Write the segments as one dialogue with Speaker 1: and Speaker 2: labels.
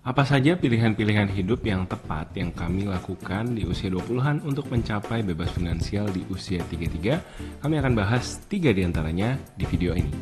Speaker 1: Apa saja pilihan-pilihan hidup yang tepat yang kami lakukan di usia 20-an untuk mencapai bebas finansial di usia 33? Kami akan bahas 3 diantaranya di video ini.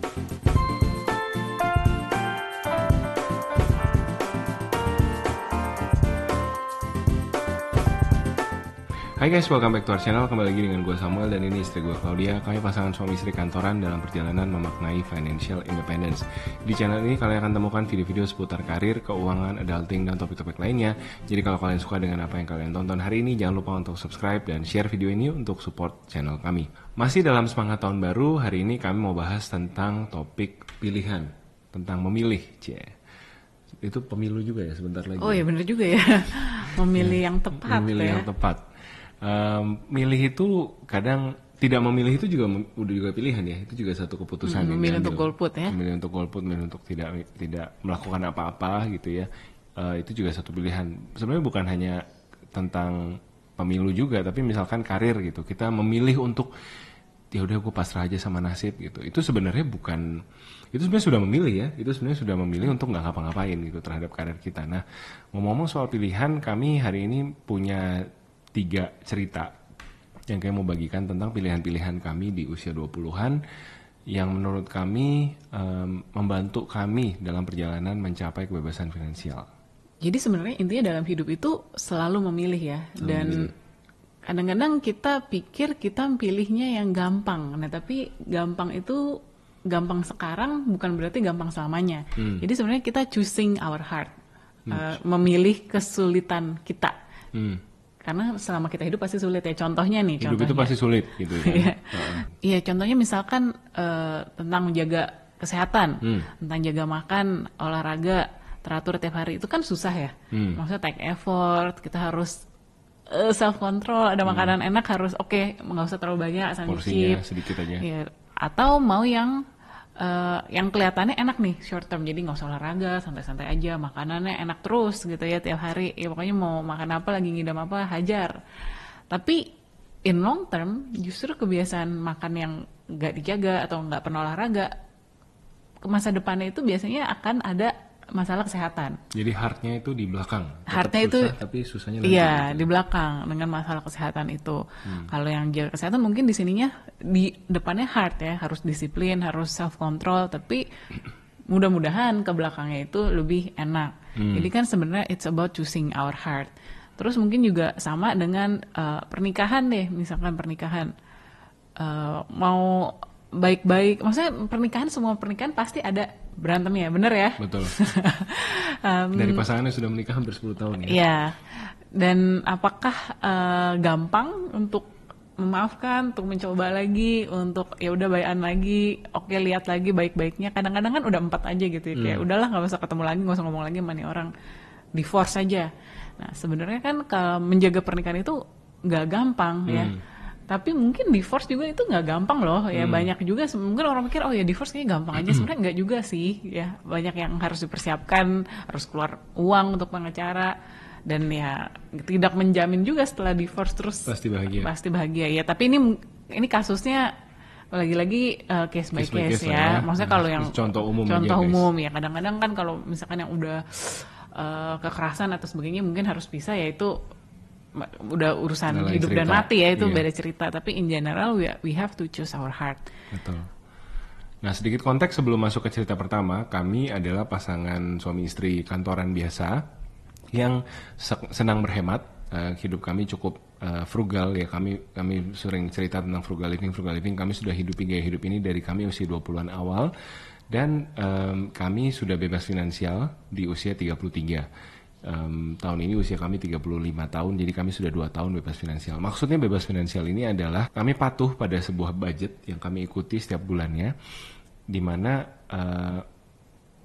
Speaker 1: Hai guys, welcome back to our channel. Kembali lagi dengan gue Samuel dan ini istri gue Claudia. Kami pasangan suami istri kantoran dalam perjalanan memaknai financial independence. Di channel ini kalian akan temukan video-video seputar karir, keuangan, adulting, dan topik-topik lainnya. Jadi kalau kalian suka dengan apa yang kalian tonton hari ini, jangan lupa untuk subscribe dan share video ini untuk support channel kami. Masih dalam semangat tahun baru, hari ini kami mau bahas tentang topik pilihan, tentang memilih. Itu pemilu juga ya sebentar lagi.
Speaker 2: Oh ya benar juga ya, memilih yang tepat.
Speaker 1: Memilih yang tepat. Milih itu kadang tidak memilih itu juga pilihan ya, itu juga satu keputusan.
Speaker 2: Memilih untuk golput ya.
Speaker 1: Memilih untuk golput, memilih untuk tidak melakukan apa-apa gitu ya. Itu juga satu pilihan. Sebenarnya bukan hanya tentang pemilu juga, tapi misalkan karir gitu. Kita memilih untuk ya udah gue pasrah aja sama nasib gitu. Itu sebenarnya bukan, itu sebenarnya sudah memilih ya. Itu sebenarnya sudah memilih untuk nggak ngapa-ngapain gitu terhadap karir kita. Nah, ngomong-ngomong soal pilihan, kami hari ini punya 3 cerita yang kami mau bagikan tentang pilihan-pilihan kami di usia 20-an yang menurut kami membantu kami dalam perjalanan mencapai kebebasan finansial.
Speaker 2: Jadi sebenarnya intinya dalam hidup itu selalu memilih ya. Dan kadang-kadang kita pikir kita pilihnya yang gampang. Nah tapi gampang itu gampang sekarang bukan berarti gampang selamanya. Jadi sebenarnya kita choosing our heart, memilih kesulitan kita. Karena selama kita hidup pasti sulit ya. Contohnya nih.
Speaker 1: Hidup itu pasti sulit gitu ya.
Speaker 2: Iya, contohnya misalkan tentang menjaga kesehatan, tentang jaga makan, olahraga, teratur tiap hari itu kan susah ya. Maksudnya take effort, kita harus self control, ada makanan enak harus nggak usah terlalu banyak, asal
Speaker 1: porsinya sedikit aja.
Speaker 2: Ya, atau mau yang kelihatannya enak nih short term, jadi nggak usah olahraga, santai-santai aja, makanannya enak terus gitu ya tiap hari, ya pokoknya mau makan apa, lagi ngidam apa, hajar. Tapi in long term justru kebiasaan makan yang nggak dijaga atau nggak pernah olahraga, ke masa depannya itu biasanya akan ada masalah kesehatan.
Speaker 1: Jadi heartnya itu di belakang.
Speaker 2: Heartnya itu,
Speaker 1: tapi susahnya nanti.
Speaker 2: Iya, gitu. Di belakang dengan masalah kesehatan itu. Kalau yang jaga kesehatan mungkin di sininya di depannya heart ya, harus disiplin, harus self control. Tapi mudah-mudahan ke belakangnya itu lebih enak. Jadi kan sebenarnya it's about choosing our heart. Terus mungkin juga sama dengan pernikahan deh, misalkan pernikahan mau baik-baik, maksudnya semua pernikahan pasti ada berantem ya, bener ya?
Speaker 1: Betul. Dari pasangannya sudah menikah hampir 10 tahun ya?
Speaker 2: Iya, dan apakah gampang untuk memaafkan, untuk mencoba lagi, untuk ya udah baikan lagi, lihat lagi baik-baiknya. Kadang-kadang kan udah 4 aja gitu ya, kayak udahlah nggak usah ketemu lagi, nggak usah ngomong lagi sama nih orang, divorce aja. Nah sebenarnya kan menjaga pernikahan itu nggak gampang ya. Tapi mungkin divorce juga itu nggak gampang loh ya. Banyak juga mungkin orang pikir oh ya divorce kayaknya gampang aja, sebenarnya nggak juga sih ya. Banyak yang harus dipersiapkan, harus keluar uang untuk pengacara, dan ya tidak menjamin juga setelah divorce terus pasti bahagia ya. Tapi ini kasusnya lagi-lagi case by case ya. Maksudnya kalau yang contoh umum ya, kadang-kadang kan kalau misalkan yang udah kekerasan atau sebagainya mungkin harus pisah, ya itu udah urusan hidup cerita. Dan mati ya, itu beda cerita. Tapi in general we have to choose our heart.
Speaker 1: Betul. Nah sedikit konteks sebelum masuk ke cerita pertama, kami adalah pasangan suami istri kantoran biasa yang senang berhemat. Hidup kami cukup frugal ya. Kami sering cerita tentang frugal living. Kami sudah hidupi gaya hidup ini dari kami usia 20-an awal, dan kami sudah bebas finansial di usia 33. Tahun ini usia kami 35 tahun, jadi kami sudah 2 tahun bebas finansial. Maksudnya bebas finansial ini adalah kami patuh pada sebuah budget yang kami ikuti setiap bulannya, di mana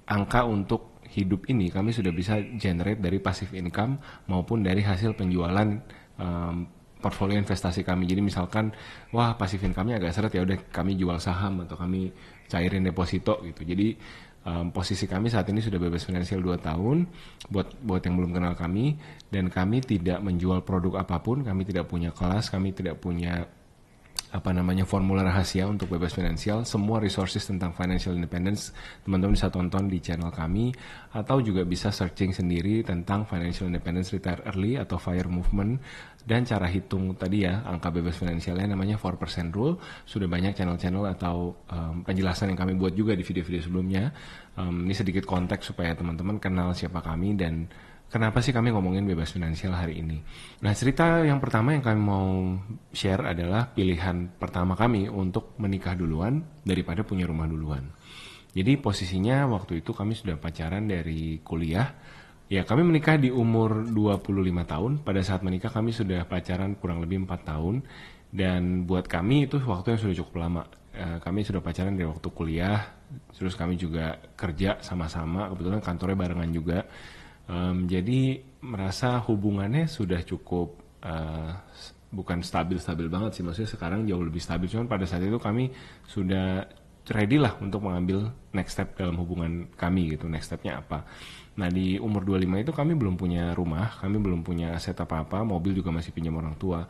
Speaker 1: angka untuk hidup ini kami sudah bisa generate dari passive income maupun dari hasil penjualan portfolio investasi kami. Jadi misalkan wah passive income-nya agak seret, ya udah kami jual saham atau kami cairin deposito gitu. Jadi posisi kami saat ini sudah bebas finansial 2 tahun. Buat yang belum kenal kami, dan kami tidak menjual produk apapun, kami tidak punya kelas, kami tidak punya formula rahasia untuk bebas finansial. Semua resources tentang financial independence teman-teman bisa tonton di channel kami, atau juga bisa searching sendiri tentang financial independence retire early atau FIRE movement, dan cara hitung tadi ya angka bebas finansialnya namanya 4% rule. Sudah banyak channel-channel atau penjelasan yang kami buat juga di video-video sebelumnya. Ini sedikit konteks supaya teman-teman kenal siapa kami dan kenapa sih kami ngomongin bebas finansial hari ini. Nah, cerita yang pertama yang kami mau share adalah pilihan pertama kami untuk menikah duluan daripada punya rumah duluan. Jadi posisinya waktu itu kami sudah pacaran dari kuliah. Ya, kami menikah di umur 25 tahun. Pada saat menikah kami sudah pacaran kurang lebih 4 tahun. Dan buat kami itu waktu yang sudah cukup lama. Kami sudah pacaran dari waktu kuliah. Terus kami juga kerja sama-sama. Kebetulan kantornya barengan juga. Jadi merasa hubungannya sudah cukup bukan stabil-stabil banget sih, maksudnya sekarang jauh lebih stabil, cuman pada saat itu kami sudah ready lah untuk mengambil next step dalam hubungan kami gitu. Next stepnya apa? Nah, di umur 25 itu kami belum punya rumah, kami belum punya aset apa-apa, mobil juga masih pinjam orang tua,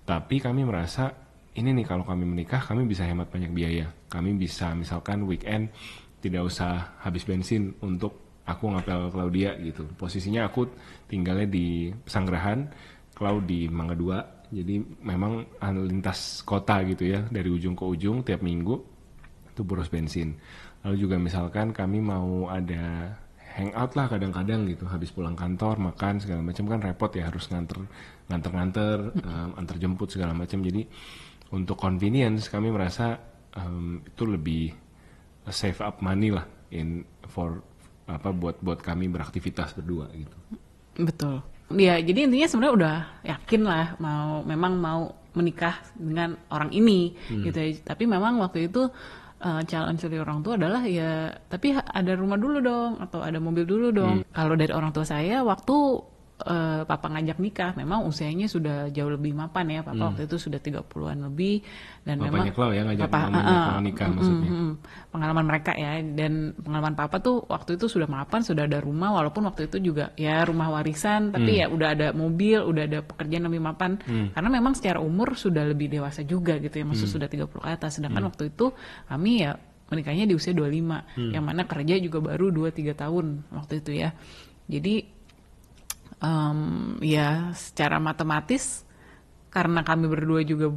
Speaker 1: tapi kami merasa ini nih, kalau kami menikah kami bisa hemat banyak biaya. Kami bisa misalkan weekend tidak usah habis bensin untuk aku ngapel Claudia gitu. Posisinya aku tinggalnya di Pesanggerahan, Clau di Mangga 2. Jadi memang lintas kota gitu ya, dari ujung ke ujung tiap minggu itu boros bensin. Lalu juga misalkan kami mau ada hangout lah kadang-kadang gitu, habis pulang kantor makan segala macam kan repot ya, harus nganter antar jemput segala macam. Jadi untuk convenience kami merasa itu lebih save up money lah buat kami beraktivitas berdua gitu.
Speaker 2: Betul. Ya, jadi intinya sebenarnya udah yakin lah memang mau menikah dengan orang ini gitu ya. Tapi memang waktu itu challenge dari orang tua adalah ya, tapi ada rumah dulu dong atau ada mobil dulu dong. Kalau dari orang tua saya waktu papa ngajak nikah, memang usianya sudah jauh lebih mapan ya. Papa waktu itu sudah 30-an lebih, dan
Speaker 1: Bapaknya
Speaker 2: memang
Speaker 1: Clau ya ngajak mamanya nikah maksudnya.
Speaker 2: Pengalaman mereka ya, dan pengalaman papa tuh waktu itu sudah mapan, sudah ada rumah, walaupun waktu itu juga ya rumah warisan, tapi ya udah ada mobil, udah ada pekerjaan lebih mapan. Karena memang secara umur sudah lebih dewasa juga gitu ya, maksud sudah 30 ke atas. Sedangkan waktu itu kami ya menikahnya di usia 25, yang mana kerja juga baru 2-3 tahun waktu itu ya. Jadi ya secara matematis, karena kami berdua juga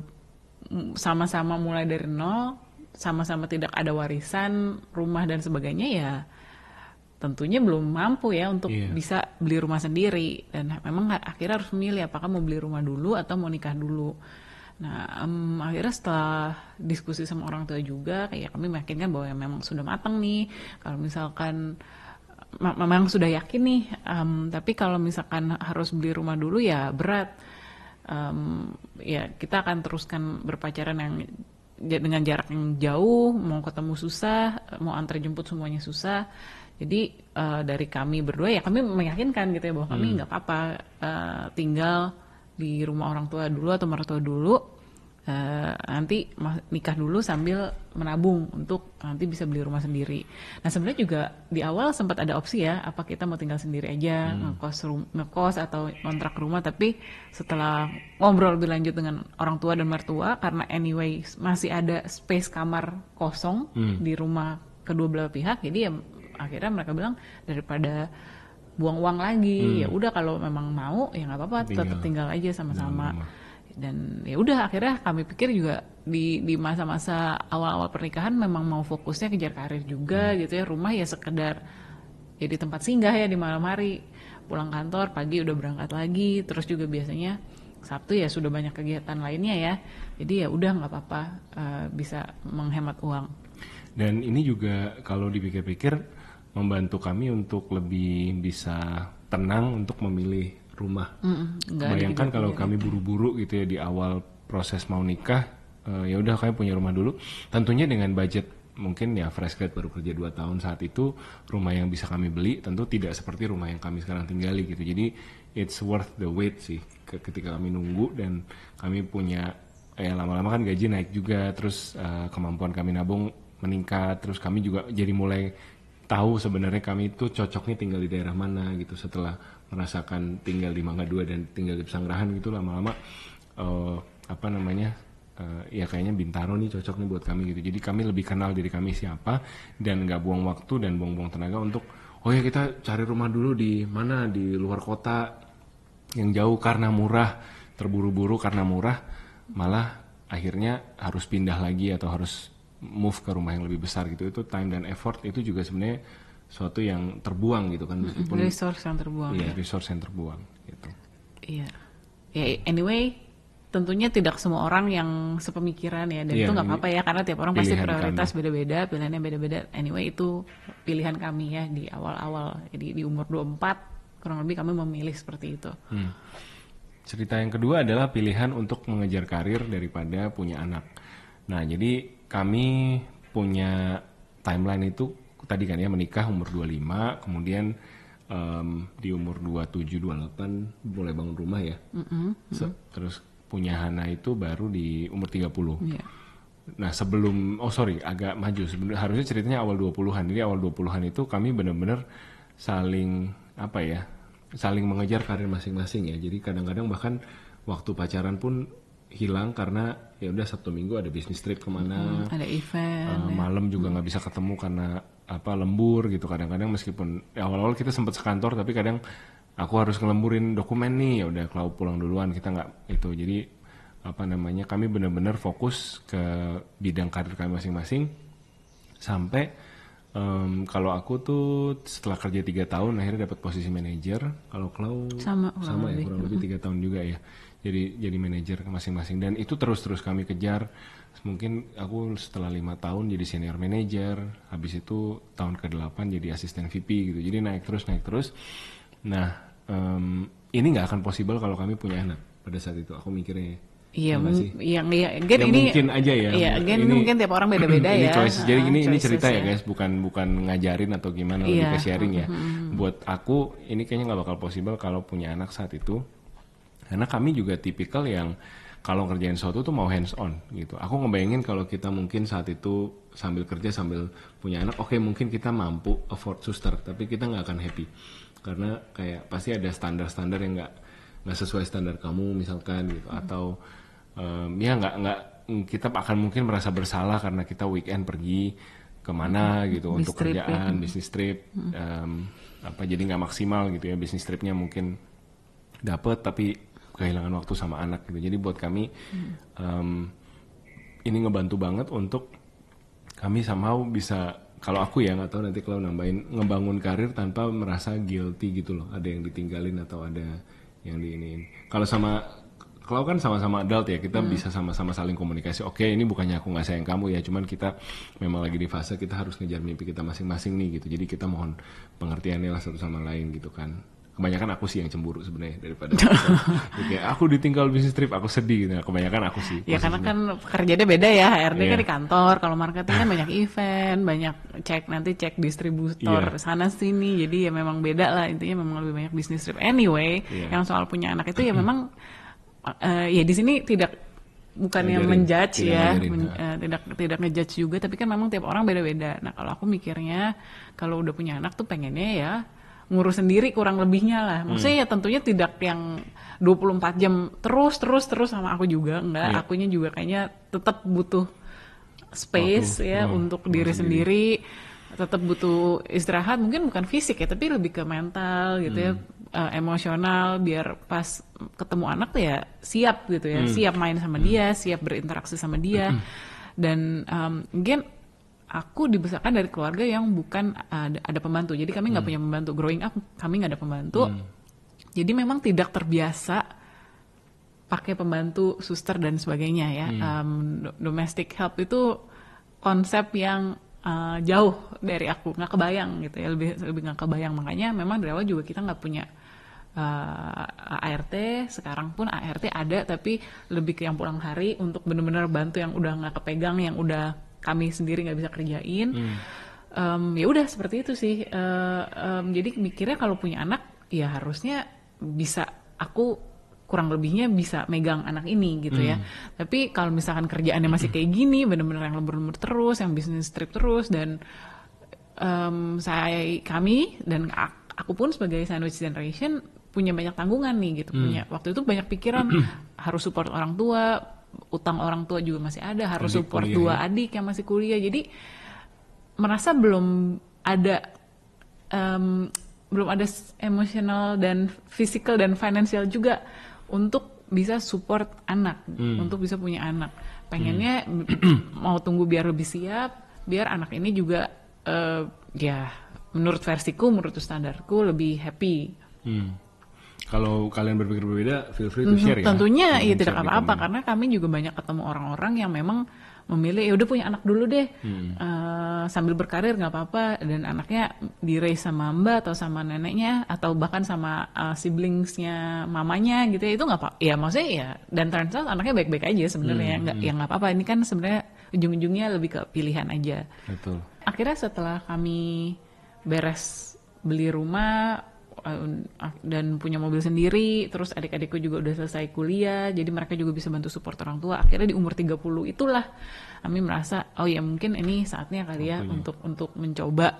Speaker 2: sama-sama mulai dari nol, sama-sama tidak ada warisan, rumah dan sebagainya, ya tentunya belum mampu ya untuk bisa beli rumah sendiri. Dan memang akhirnya harus memilih apakah mau beli rumah dulu atau mau nikah dulu. Nah, akhirnya setelah diskusi sama orang tua juga, kayak kami meyakinkan bahwa ya memang sudah matang nih. Kalau misalkan memang sudah yakin nih, tapi kalau misalkan harus beli rumah dulu ya berat. Ya kita akan teruskan berpacaran yang dengan jarak yang jauh, mau ketemu susah, mau antar jemput semuanya susah. Jadi dari kami berdua ya kami meyakinkan gitu ya bahwa kami nggak apa-apa tinggal di rumah orang tua dulu atau mertua dulu. Nanti nikah dulu sambil menabung untuk nanti bisa beli rumah sendiri. Nah, sebenarnya juga di awal sempat ada opsi ya, apa kita mau tinggal sendiri aja, ngekos atau kontrak rumah. Tapi setelah ngobrol lebih lanjut dengan orang tua dan mertua, karena anyway masih ada space kamar kosong di rumah kedua belah pihak, jadi ya akhirnya mereka bilang daripada buang uang lagi, ya udah kalau memang mau ya nggak apa-apa, tetap tinggal aja sama-sama. Dan ya udah akhirnya kami pikir juga di masa-masa awal-awal pernikahan memang mau fokusnya kejar karir juga gitu ya. Rumah ya sekedar jadi tempat singgah ya di malam hari, pulang kantor pagi udah berangkat lagi, terus juga biasanya Sabtu ya sudah banyak kegiatan lainnya ya, jadi ya udah nggak apa-apa, bisa menghemat uang.
Speaker 1: Dan ini juga kalau dipikir-pikir membantu kami untuk lebih bisa tenang untuk memilih rumah. Bayangkan kalau kami buru-buru gitu ya di awal proses mau nikah, ya udah kami punya rumah dulu. Tentunya dengan budget mungkin ya fresh grad baru kerja 2 tahun saat itu, rumah yang bisa kami beli tentu tidak seperti rumah yang kami sekarang tinggali gitu. Jadi it's worth the wait sih ketika kami nunggu, dan kami punya lama-lama kan gaji naik juga, terus kemampuan kami nabung meningkat, terus kami juga jadi mulai tahu sebenarnya kami itu cocoknya tinggal di daerah mana gitu. Setelah merasakan tinggal di Mangga 2 dan tinggal di Pesanggerahan gitu, lama-lama ya kayaknya Bintaro nih cocok nih buat kami gitu. Jadi kami lebih kenal diri kami siapa dan nggak buang waktu dan buang-buang tenaga untuk oh ya kita cari rumah dulu di mana, di luar kota yang jauh karena murah, terburu-buru karena murah, malah akhirnya harus pindah lagi atau harus move ke rumah yang lebih besar gitu. Itu time dan effort itu juga sebenarnya suatu yang terbuang gitu kan, meskipun
Speaker 2: resource yang terbuang.
Speaker 1: Iya, resource yang terbuang gitu.
Speaker 2: Iya. Ya anyway, tentunya tidak semua orang yang sepemikiran ya, dan itu nggak apa-apa ya, karena tiap orang pasti prioritas beda-beda, pilihannya beda-beda. Anyway, itu pilihan kami ya di awal-awal. Jadi di umur 24 kurang lebih kami memilih seperti itu.
Speaker 1: Cerita yang kedua adalah pilihan untuk mengejar karir daripada punya anak. Nah, jadi kami punya timeline itu tadi kan ya, menikah umur 25, kemudian di umur 27-28 mulai bangun rumah ya. Terus punya Hana itu baru di umur 30.
Speaker 2: Yeah.
Speaker 1: Nah sebelum, agak maju. Sebenarnya harusnya ceritanya awal 20-an. Jadi awal 20-an itu kami benar-benar saling saling mengejar karir masing-masing ya. Jadi kadang-kadang bahkan waktu pacaran pun hilang karena ya udah Sabtu Minggu ada bisnis trip kemana,
Speaker 2: ada event,
Speaker 1: malam juga nggak bisa ketemu karena lembur gitu. Kadang-kadang meskipun awal-awal kita sempat sekantor, tapi kadang aku harus ngelemburin dokumen nih, ya udah kalau pulang duluan, kita nggak itu. Jadi kami benar-benar fokus ke bidang karir kami masing-masing sampai kalau aku tuh setelah kerja 3 tahun akhirnya dapat posisi manajer. Kalau Klau sama ya, kurang lebih 3 tahun juga ya. Jadi manajer masing-masing, dan itu terus kami kejar. Mungkin aku setelah 5 tahun jadi senior manager, habis itu tahun ke-8 jadi asisten VP gitu. Jadi naik terus. Nah, ini nggak akan possible kalau kami punya anak pada saat itu. Aku mikirnya.
Speaker 2: Iya,
Speaker 1: ini mungkin aja ya.
Speaker 2: Iya, ini mungkin tiap orang beda-beda ya.
Speaker 1: Jadi ini cerita ya guys, bukan ngajarin atau gimana, lebih ke sharing ya. Buat aku ini kayaknya nggak bakal possible kalau punya anak saat itu. Karena kami juga tipikal yang kalau ngerjain sesuatu tuh mau hands on gitu. Aku ngebayangin kalau kita mungkin saat itu sambil kerja sambil punya anak, oke, mungkin kita mampu afford suster, tapi kita nggak akan happy. Karena kayak pasti ada standar-standar yang nggak sesuai standar kamu misalkan gitu, atau ya nggak kita akan mungkin merasa bersalah karena kita weekend pergi kemana gitu untuk kerjaan, bisnis trip, jadi nggak maksimal gitu ya, bisnis tripnya mungkin dapet tapi kehilangan waktu sama anak gitu. Jadi buat kami ini ngebantu banget untuk kami somehow bisa, kalau aku ya nggak tahu nanti kalau nambahin, ngebangun karir tanpa merasa guilty gitu loh, ada yang ditinggalin atau ada yang diiniin. Kalau kan sama-sama adult ya, kita bisa sama-sama saling komunikasi. Oke, ini bukannya aku nggak sayang kamu ya, cuman kita memang lagi di fase kita harus ngejar mimpi kita masing-masing nih gitu. Jadi kita mohon pengertiannya lah satu sama lain gitu kan. Kebanyakan aku sih yang cemburu sebenarnya daripada kayak aku ditinggal bisnis trip, aku sedih gitu. Kebanyakan aku sih.
Speaker 2: Ya karena kan kerjanya beda ya, HRD kan di kantor, kalau marketing kan banyak event, banyak cek distributor sana sini. Jadi ya memang beda lah, intinya memang lebih banyak bisnis trip. Anyway, yang soal punya anak itu ya memang ya di sini bukannya menjudge ya, tidak ngejudge juga, tapi kan memang tiap orang beda-beda. Nah kalau aku mikirnya kalau udah punya anak tuh pengennya ya ngurus sendiri kurang lebihnya lah. Maksudnya ya tentunya tidak yang 24 jam terus sama aku juga, enggak. Akunya juga kayaknya tetap butuh space untuk diri sendiri, tetap butuh istirahat, mungkin bukan fisik ya, tapi lebih ke mental gitu ya, emosional, biar pas ketemu anak tuh ya siap gitu ya, siap main sama dia, siap berinteraksi sama dia. Dan mungkin aku dibesarkan dari keluarga yang bukan ada pembantu, jadi kami nggak punya pembantu. Growing up kami nggak ada pembantu, jadi memang tidak terbiasa pakai pembantu, suster dan sebagainya ya. Domestic help itu konsep yang jauh dari aku, nggak kebayang gitu ya, lebih nggak kebayang. Makanya memang dari awal juga kita nggak punya ART. Sekarang pun ART ada, tapi lebih ke yang pulang hari untuk benar-benar bantu yang udah nggak kepegang, yang udah kami sendiri nggak bisa kerjain. Ya udah seperti itu sih. Jadi mikirnya kalau punya anak ya harusnya bisa, aku kurang lebihnya bisa megang anak ini gitu ya. Tapi kalau misalkan kerjaannya masih kayak gini, bener-bener yang lembur-lembur terus, yang bisnis trip terus, dan kami dan aku pun sebagai sandwich generation punya banyak tanggungan nih gitu. Punya waktu itu banyak pikiran, harus support orang tua, utang orang tua juga masih ada, harus
Speaker 1: Adik
Speaker 2: support
Speaker 1: kuliah,
Speaker 2: 2 adik yang masih kuliah. Jadi merasa belum ada belum ada emosional dan physical dan financial juga untuk bisa support anak, untuk bisa punya anak. Pengennya mau tunggu biar lebih siap, biar anak ini juga ya menurut versiku, menurut standarku lebih happy.
Speaker 1: Kalau kalian berpikir berbeda, feel free to share ya.
Speaker 2: Tentunya ya
Speaker 1: Kalian
Speaker 2: tidak
Speaker 1: share di
Speaker 2: apa-apa,
Speaker 1: komen.
Speaker 2: karena kami juga banyak ketemu orang-orang yang memang memilih ya udah punya anak dulu deh, sambil berkarir nggak apa-apa, dan anaknya di-raise sama mbak atau sama neneknya atau bahkan sama siblingsnya mamanya gitu ya, itu nggak apa, ya maksudnya ya, dan turns out anaknya baik-baik aja sebenarnya, nggak ya nggak apa-apa. Ini kan sebenarnya ujung-ujungnya lebih ke pilihan aja.
Speaker 1: Betul.
Speaker 2: Akhirnya setelah kami beres beli rumah dan punya mobil sendiri, terus adik-adikku juga udah selesai kuliah, jadi mereka juga bisa bantu support orang tua. Akhirnya di umur 30 itulah kami merasa, oh ya mungkin ini saatnya kali ya untuk mencoba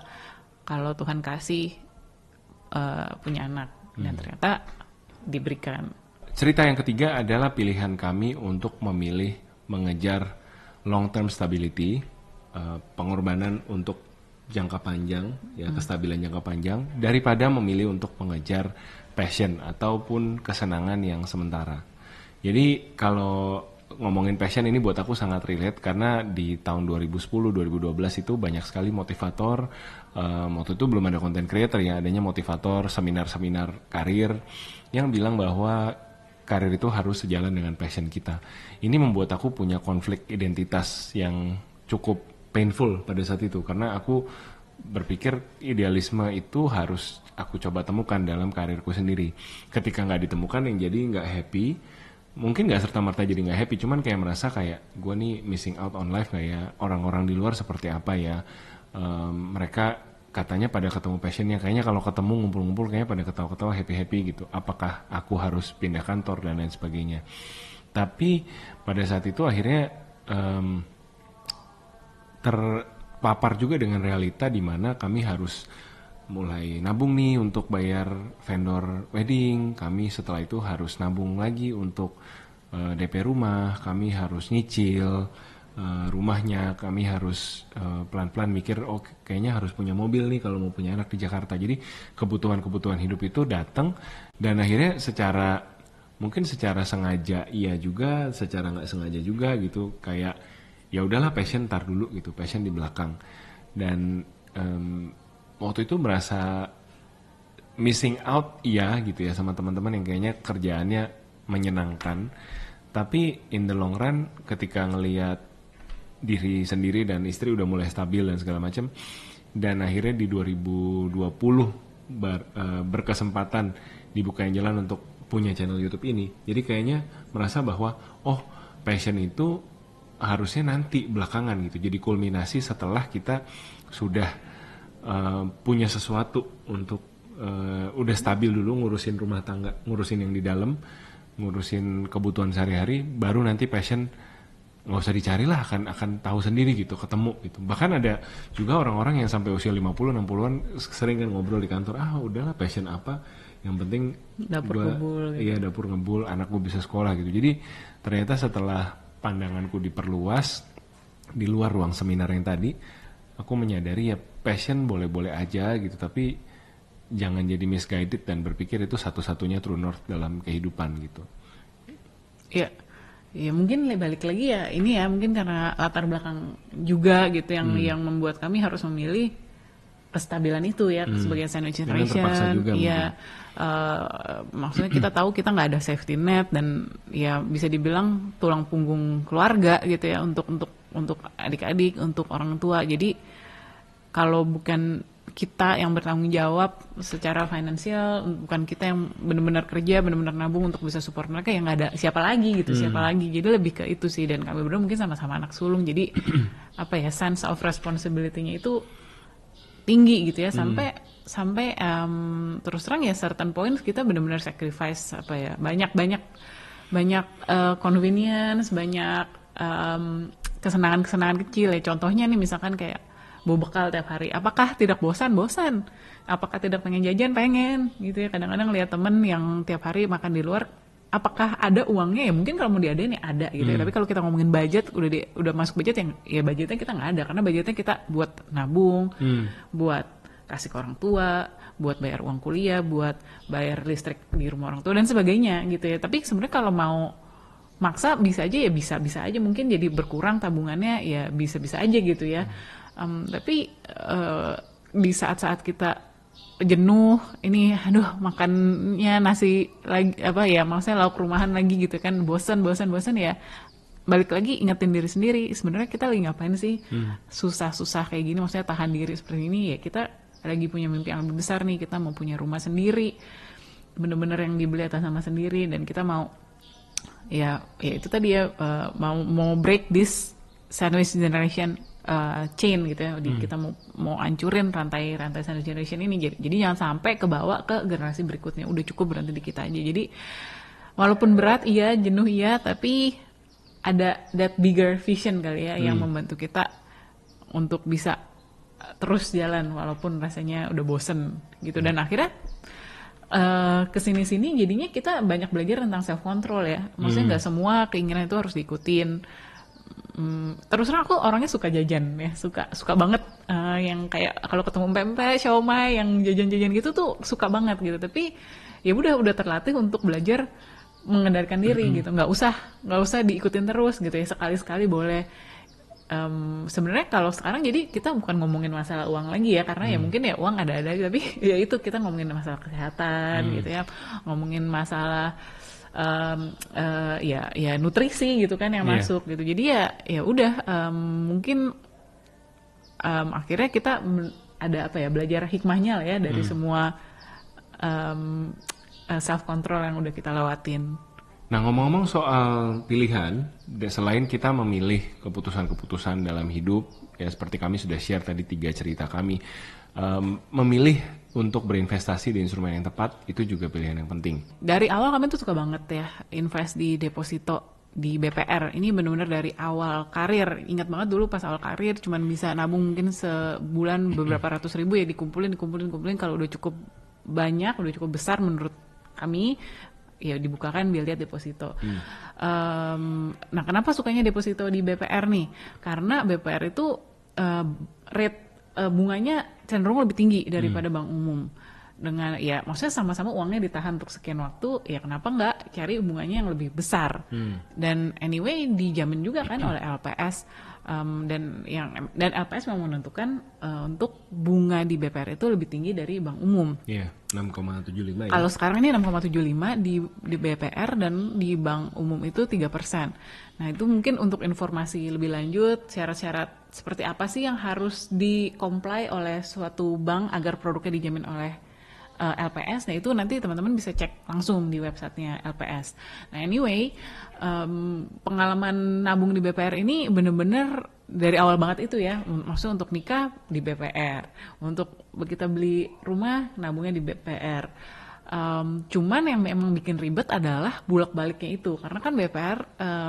Speaker 2: kalau Tuhan kasih punya anak. Dan ternyata diberikan.
Speaker 1: Cerita yang ketiga adalah pilihan kami untuk memilih mengejar long term stability, pengorbanan untuk jangka panjang, ya kestabilan jangka panjang, daripada memilih untuk mengejar passion ataupun kesenangan yang sementara. Jadi kalau ngomongin passion ini buat aku sangat relate, karena di tahun 2010-2012 itu banyak sekali motivator, waktu itu belum ada content creator ya, adanya motivator, seminar-seminar karir yang bilang bahwa karir itu harus sejalan dengan passion kita. Ini membuat aku punya konflik identitas yang cukup painful pada saat itu, karena aku berpikir idealisme itu harus aku coba temukan dalam karirku sendiri. Ketika nggak ditemukan, yang jadi nggak happy, mungkin nggak serta-merta jadi nggak happy, cuman kayak merasa kayak gue nih missing out on life nggak ya, orang-orang di luar seperti apa ya, mereka katanya pada ketemu passionnya, kayaknya kalau ketemu ngumpul-ngumpul kayaknya pada ketawa-ketawa happy-happy gitu, apakah aku harus pindah kantor dan lain sebagainya. Tapi pada saat itu akhirnya terpapar juga dengan realita di mana kami harus mulai nabung nih untuk bayar vendor wedding, kami setelah itu harus nabung lagi untuk DP rumah, kami harus nyicil rumahnya, kami harus pelan-pelan mikir, oh kayaknya harus punya mobil nih kalau mau punya anak di Jakarta. Jadi kebutuhan-kebutuhan hidup itu datang, dan akhirnya mungkin secara sengaja iya juga, secara nggak sengaja juga gitu, kayak ya udahlah passion tar dulu gitu, passion di belakang. Dan waktu itu merasa missing out iya gitu ya sama teman-teman yang kayaknya kerjaannya menyenangkan, tapi in the long run ketika ngelihat diri sendiri dan istri udah mulai stabil dan segala macam, dan akhirnya di 2020 berkesempatan dibukain jalan untuk punya channel YouTube ini, jadi kayaknya merasa bahwa oh passion itu harusnya nanti belakangan gitu, jadi kulminasi setelah kita sudah punya sesuatu untuk udah stabil dulu, ngurusin rumah tangga, ngurusin yang di dalam, ngurusin kebutuhan sehari-hari, baru nanti passion nggak usah dicari lah, akan tahu sendiri gitu, ketemu gitu. Bahkan ada juga orang-orang yang sampai usia 50-60an sering kan ngobrol di kantor, udahlah passion apa, yang penting
Speaker 2: Dapur ngebul gitu.
Speaker 1: Iya, dapur ngebul, anak gue bisa sekolah gitu. Jadi ternyata setelah pandanganku diperluas di luar ruang seminar yang tadi, aku menyadari ya passion boleh-boleh aja gitu, tapi jangan jadi misguided dan berpikir itu satu-satunya true north dalam kehidupan gitu.
Speaker 2: Ya, ya mungkin balik lagi ya ini ya, mungkin karena latar belakang juga gitu yang membuat kami harus memilih kestabilan itu ya sebagai sandwich generation. Iya, maksudnya kita tahu kita nggak ada safety net, dan ya bisa dibilang tulang punggung keluarga gitu ya untuk adik-adik, untuk orang tua. Jadi kalau bukan kita yang bertanggung jawab secara finansial, bukan kita yang benar-benar kerja, benar-benar nabung untuk bisa support mereka, yang nggak ada siapa lagi gitu, siapa lagi. Jadi lebih ke itu sih, dan kami berdua mungkin sama-sama anak sulung, jadi apa ya, sense of responsibility-nya itu tinggi gitu ya, sampai terus terang ya certain points kita benar-benar sacrifice apa ya, banyak convenience, banyak kesenangan-kesenangan kecil ya. Contohnya nih misalkan kayak bawa bekal tiap hari, apakah tidak bosan? Apakah tidak pengen jajan? Pengen gitu ya. Kadang-kadang lihat temen yang tiap hari makan di luar apakah ada uangnya ya? Mungkin kalau mau diadain ya ada gitu ya. Tapi kalau kita ngomongin budget, udah masuk budget yang ya budgetnya kita nggak ada, karena budgetnya kita buat nabung, buat kasih ke orang tua, buat bayar uang kuliah, buat bayar listrik di rumah orang tua dan sebagainya gitu ya. Tapi sebenarnya kalau mau maksa bisa aja ya, bisa aja mungkin jadi berkurang tabungannya ya, bisa aja gitu ya. Tapi di saat-saat kita jenuh, ini aduh makannya nasi lagi apa ya, maksudnya lauk rumahan lagi gitu kan, bosan ya, balik lagi ingetin diri sendiri, sebenarnya kita lagi ngapain sih susah-susah kayak gini, maksudnya tahan diri seperti ini ya, kita lagi punya mimpi yang lebih besar nih, kita mau punya rumah sendiri, bener-bener yang dibeli atas nama sendiri, dan kita mau ya itu tadi ya, mau break this sandwich generation chain gitu ya. Kita mau hancurin rantai sandwich generation ini, jadi jangan sampai kebawa ke generasi berikutnya. Udah cukup berhenti di kita aja. Jadi walaupun berat iya, jenuh iya, tapi ada that bigger vision kali ya yang membantu kita untuk bisa terus jalan walaupun rasanya udah bosen gitu. Dan akhirnya kesini-sini jadinya kita banyak belajar tentang self control ya. Maksudnya nggak semua keinginan itu harus diikutin. Terus terang aku orangnya suka jajan ya, suka banget yang kayak kalau ketemu pempek, siomay yang jajan-jajan gitu tuh suka banget gitu. Tapi ya udah terlatih untuk belajar mengendalikan diri gitu. Nggak usah diikutin terus gitu ya, sekali-sekali boleh. Sebenarnya kalau sekarang jadi kita bukan ngomongin masalah uang lagi ya, karena ya mungkin ya uang ada tapi ya itu kita ngomongin masalah kesehatan gitu ya, ngomongin masalah ya nutrisi gitu kan yang masuk gitu. Jadi ya udah mungkin akhirnya kita ada apa ya, belajar hikmahnya lah ya dari semua self control yang udah kita lewatin.
Speaker 1: Nah, ngomong-ngomong soal pilihan, selain kita memilih keputusan-keputusan dalam hidup, ya seperti kami sudah share tadi 3 cerita kami, memilih untuk berinvestasi di instrumen yang tepat, itu juga pilihan yang penting.
Speaker 2: Dari awal kami tuh suka banget ya invest di deposito di BPR. Ini benar-benar dari awal karir. Ingat banget dulu pas awal karir cuman bisa nabung mungkin sebulan beberapa ratus ribu ya, dikumpulin. Kalau udah cukup banyak, udah cukup besar menurut kami, ya dibukakan biar lihat deposito. Nah, kenapa sukanya deposito di BPR nih? Karena BPR itu rate bunganya cenderung lebih tinggi daripada bank umum. Dengan ya maksudnya sama-sama uangnya ditahan untuk sekian waktu, ya kenapa nggak cari bunganya yang lebih besar. Dan anyway dijamin juga kan oleh LPS, dan LPS memang menentukan untuk bunga di BPR itu lebih tinggi dari bank umum.
Speaker 1: Iya, 6,75 ya.
Speaker 2: Kalau sekarang ini 6,75 di BPR, dan di bank umum itu 3%. Nah, itu mungkin untuk informasi lebih lanjut, syarat-syarat seperti apa sih yang harus di-comply oleh suatu bank agar produknya dijamin oleh LPS. Nah, itu nanti teman-teman bisa cek langsung di websitenya LPS. Nah, anyway, pengalaman nabung di BPR ini bener-bener dari awal banget itu ya. Maksudnya untuk nikah di BPR, untuk kita beli rumah nabungnya di BPR. Cuman yang memang bikin ribet adalah bulak-baliknya itu, karena kan BPR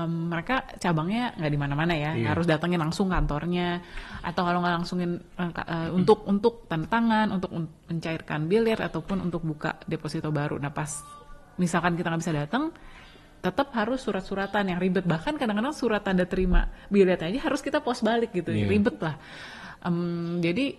Speaker 2: mereka cabangnya nggak di mana-mana ya, harus datangin langsung kantornya, atau kalau nggak langsungin untuk tanda tangan, untuk mencairkan biliar ataupun untuk buka deposito baru. Nah, pas misalkan kita nggak bisa datang, tetap harus surat-suratan yang ribet, bahkan kadang-kadang surat tanda terima biliar aja harus kita pos balik gitu, ribet lah. Jadi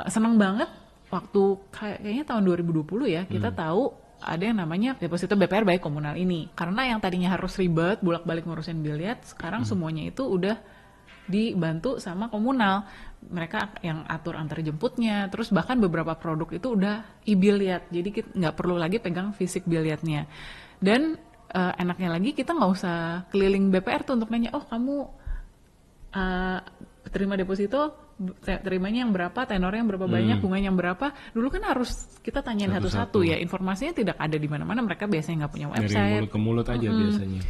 Speaker 2: senang banget waktu kayaknya tahun 2020 ya, kita tahu ada yang namanya deposito BPR Baik Komunal ini. Karena yang tadinya harus ribet bolak-balik ngurusin biliar, sekarang semuanya itu udah dibantu sama komunal. Mereka yang atur antar jemputnya, terus bahkan beberapa produk itu udah e-biliat. Jadi kita nggak perlu lagi pegang fisik biliatnya. Dan enaknya lagi kita nggak usah keliling BPR tuh untuk nanya, oh kamu terima deposito, terimanya yang berapa, tenornya yang berapa banyak, bunganya yang berapa. Dulu kan harus kita tanyain satu-satu ya, informasinya tidak ada di mana-mana, mereka biasanya nggak punya website.
Speaker 1: Dari mulut ke mulut aja biasanya.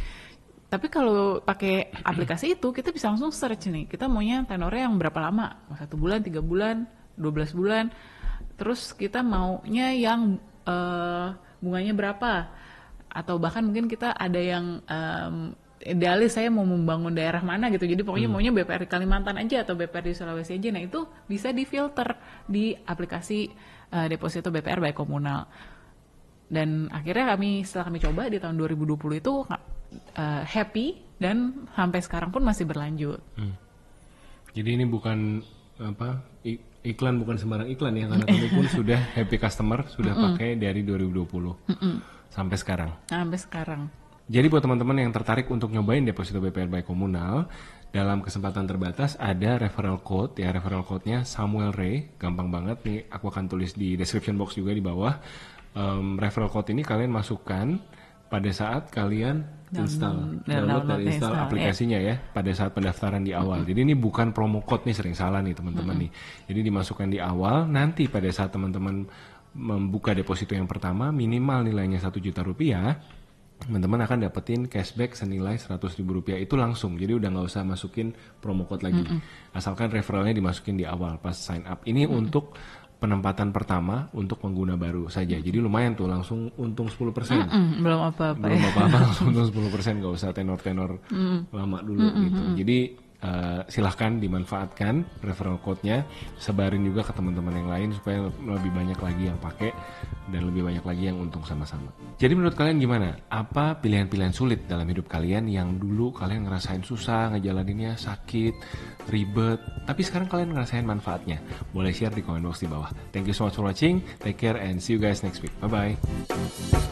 Speaker 2: Tapi kalau pakai aplikasi itu kita bisa langsung search nih, kita maunya tenornya yang berapa lama, 1 bulan, 3 bulan, 12 bulan, terus kita maunya yang bunganya berapa, atau bahkan mungkin kita ada yang idealis saya mau membangun daerah mana gitu, jadi pokoknya maunya BPR di Kalimantan aja atau BPR di Sulawesi aja. Nah, itu bisa difilter di aplikasi deposito BPR Baik Komunal. Dan akhirnya setelah kami coba di tahun 2020 itu happy dan sampai sekarang pun masih berlanjut.
Speaker 1: Jadi ini bukan iklan, bukan sembarang iklan ya, karena kami pun sudah happy customer, sudah pakai dari 2020 sampai sekarang.
Speaker 2: Sampai sekarang.
Speaker 1: Jadi buat teman-teman yang tertarik untuk nyobain deposito BPR by Komunal, dalam kesempatan terbatas ada referral code ya, referral code-nya Samuel Ray, gampang banget nih, aku akan tulis di description box juga di bawah. Referral code ini kalian masukkan pada saat kalian download dan install aplikasinya ya, pada saat pendaftaran di awal. Jadi ini bukan promo code nih, sering salah nih teman-teman nih. Jadi dimasukkan di awal, nanti pada saat teman-teman membuka deposito yang pertama minimal nilainya 1 juta rupiah, teman-teman akan dapetin cashback senilai 100.000 rupiah itu langsung. Jadi udah nggak usah masukin promo code lagi. Asalkan referralnya dimasukin di awal pas sign up. Ini untuk penempatan pertama untuk pengguna baru saja. Jadi lumayan tuh, langsung untung 10%.
Speaker 2: Belum apa-apa.
Speaker 1: Belum apa-apa langsung untung 10%, nggak usah tenor-tenor lama dulu gitu. Jadi silahkan dimanfaatkan referral code-nya, sebarin juga ke teman-teman yang lain supaya lebih banyak lagi yang pakai dan lebih banyak lagi yang untung sama-sama. Jadi menurut kalian gimana? Apa pilihan-pilihan sulit dalam hidup kalian yang dulu kalian ngerasain susah, ngejalaninnya sakit, ribet, tapi sekarang kalian ngerasain manfaatnya? Boleh share di comment box di bawah. Thank you so much for watching, take care and see you guys next week. Bye-bye.